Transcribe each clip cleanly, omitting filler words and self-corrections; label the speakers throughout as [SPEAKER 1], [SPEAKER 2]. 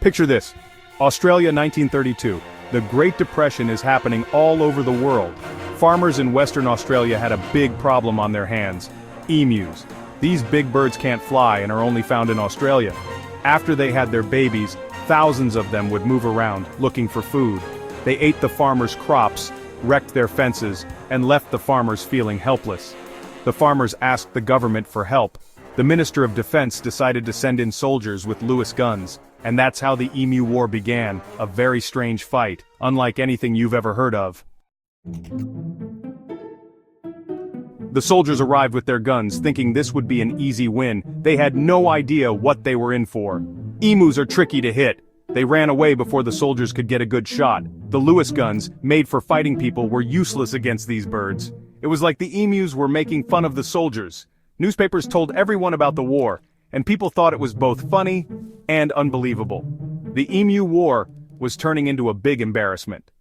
[SPEAKER 1] Picture this. Australia 1932. The Great Depression is happening all over the world. Farmers in Western Australia had a big problem on their hands. Emus. These big birds can't fly and are only found in Australia. After they had their babies, thousands of them would move around, looking for food. They ate the farmers' crops, wrecked their fences, and left the farmers feeling helpless. The farmers asked the government for help. The Minister of Defense decided to send in soldiers with Lewis guns, and that's how the Emu War began, a very strange fight, unlike anything you've ever heard of. The soldiers arrived with their guns, thinking this would be an easy win. They had no idea what they were in for. Emus are tricky to hit. They ran away before the soldiers could get a good shot. The Lewis guns, made for fighting people, were useless against these birds. It was like the emus were making fun of the soldiers. Newspapers told everyone about the war, and people thought it was both funny and unbelievable. The Emu War was turning into a big embarrassment.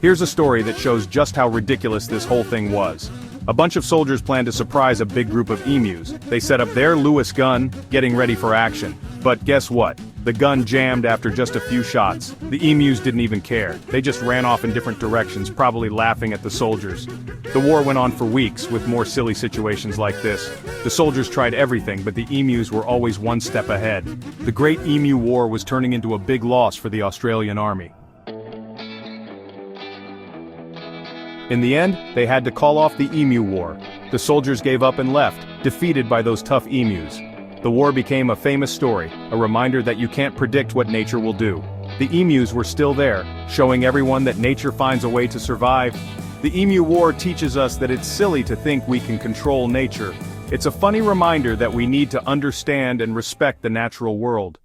[SPEAKER 1] Here's a story that shows just how ridiculous this whole thing was. A bunch of soldiers planned to surprise a big group of emus. They set up their Lewis gun, getting ready for action. But guess what? The gun jammed after just a few shots. The emus didn't even care. They just ran off in different directions, probably laughing at the soldiers. The war went on for weeks, with more silly situations like this. The soldiers tried everything, but the emus were always one step ahead. The Great Emu War was turning into a big loss for the Australian army. In the end, they had to call off the Emu War. The soldiers gave up and left, defeated by those tough emus. The war became a famous story, a reminder that you can't predict what nature will do. The emus were still there, showing everyone that nature finds a way to survive. The Emu War teaches us that it's silly to think we can control nature. It's a funny reminder that we need to understand and respect the natural world.